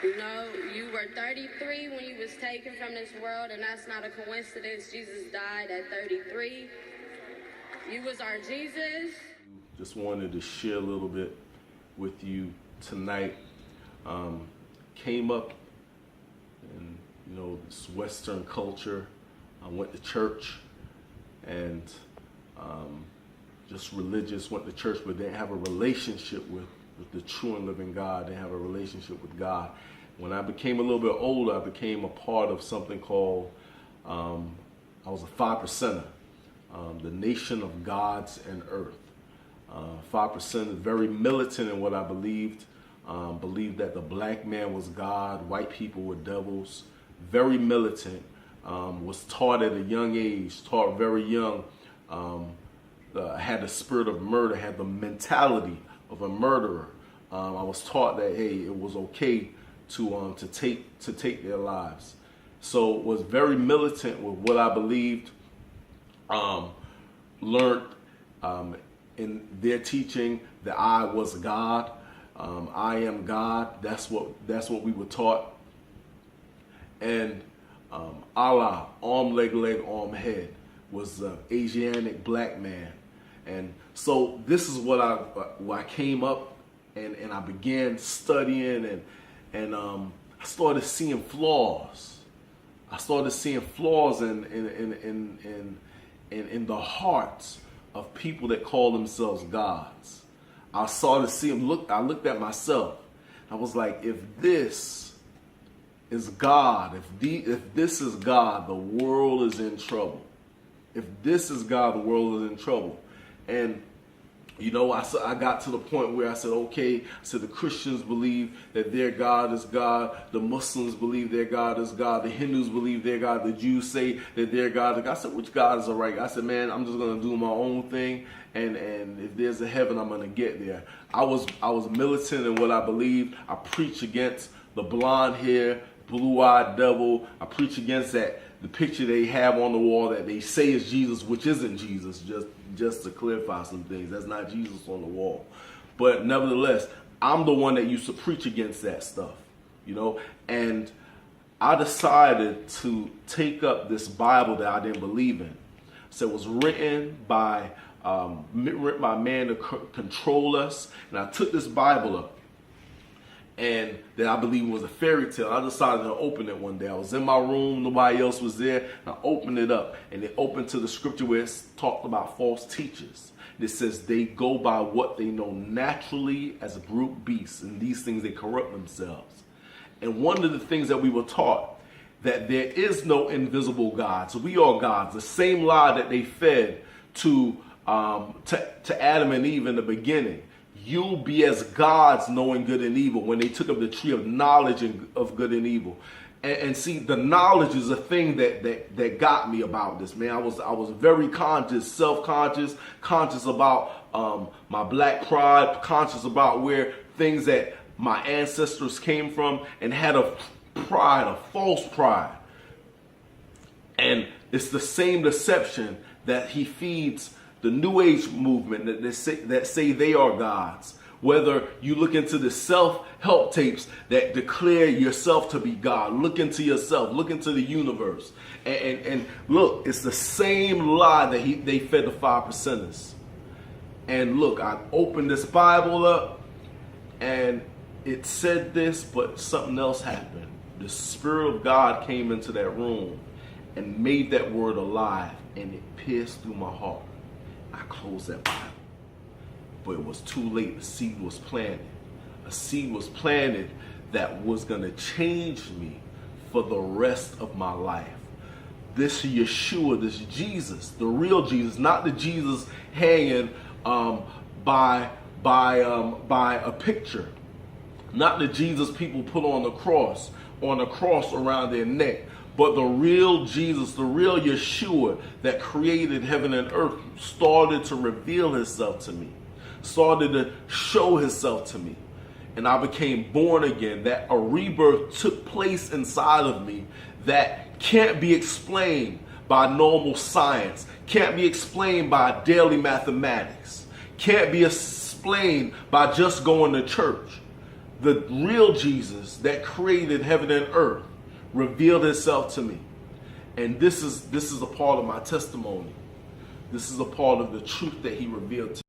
You know, you were 33 when you was taken from this world, and that's not a coincidence. Jesus died at 33. You was our Jesus. Just wanted to share a little bit with you tonight. Came up in, this Western culture. I went to church and just religious, went to church, but didn't have a relationship with the true and living God. Didn't have a relationship with God. When I became a little bit older, I became a part of something called, I was a 5%er, the nation of gods and earth. 5% is very militant in what I believed. Believed that the black man was God, white people were devils. Very militant. Was taught at a young age, taught very young. Had the spirit of murder, had the mentality of a murderer. I was taught that, hey, it was okay to take their lives. So was very militant with what I believed. Learned in their teaching that I was God. I am God. That's what we were taught. And Allah, arm, leg, arm, head, was an Asiatic black man. And so this is what I came up and I began studying and I started seeing flaws. I started seeing flaws in the hearts of people that call themselves gods. I started seeing I looked at myself. I was like, if this is God, if this is God, the world is in trouble. If this is God, the world is in trouble. And I got to the point where I said, okay, the Christians believe that their God is God. The Muslims believe their God is God. The Hindus believe their God. The Jews say that their God is God. I said, which God is all right? I said, man, I'm just going to do my own thing. And if there's a heaven, I'm going to get there. I was militant in what I believed. I preach against the blonde hair, blue-eyed devil. I preach against the picture they have on the wall that they say is Jesus, which isn't Jesus, just to clarify some things. That's not Jesus on the wall. But nevertheless, I'm the one that used to preach against that stuff, and I decided to take up this Bible that I didn't believe in. So it was written by a man to control us, and I took this Bible up. And that I believe was a fairy tale. I decided to open it one day. I was in my room, nobody else was there, and I opened it up. And it opened to the scripture where it talked about false teachers. It says they go by what they know naturally as brute beasts, and these things they corrupt themselves. And one of the things that we were taught, that there is no invisible God. So we are gods. The same lie that they fed to Adam and Eve in the beginning. You'll be as gods knowing good and evil, when they took up the tree of knowledge of good and evil. And see, the knowledge is a thing that got me about this, man. I was very conscious, self-conscious, conscious about my black pride, conscious about where things that my ancestors came from, and had a pride, a false pride. And it's the same deception that he feeds the New Age movement that say they are gods. Whether you look into the self-help tapes that declare yourself to be God, look into yourself, look into the universe, and look, it's the same lie that they fed the 5%ers. And look, I opened this Bible up, and it said this, but something else happened. The Spirit of God came into that room and made that word alive, and it pierced through my heart. I closed that Bible. But it was too late. A seed was planted. A seed was planted that was going to change me for the rest of my life. This Yeshua, this Jesus, the real Jesus, not the Jesus hanging by a picture. Not the Jesus people put on a cross around their neck. But the real Jesus, the real Yeshua that created heaven and earth, started to reveal himself to me, started to show himself to me. And I became born again, that a rebirth took place inside of me that can't be explained by normal science, can't be explained by daily mathematics, can't be explained by just going to church. the real Jesus that created heaven and earth revealed himself to me. And this is a part of my testimony. This is a part of the truth that he revealed to me.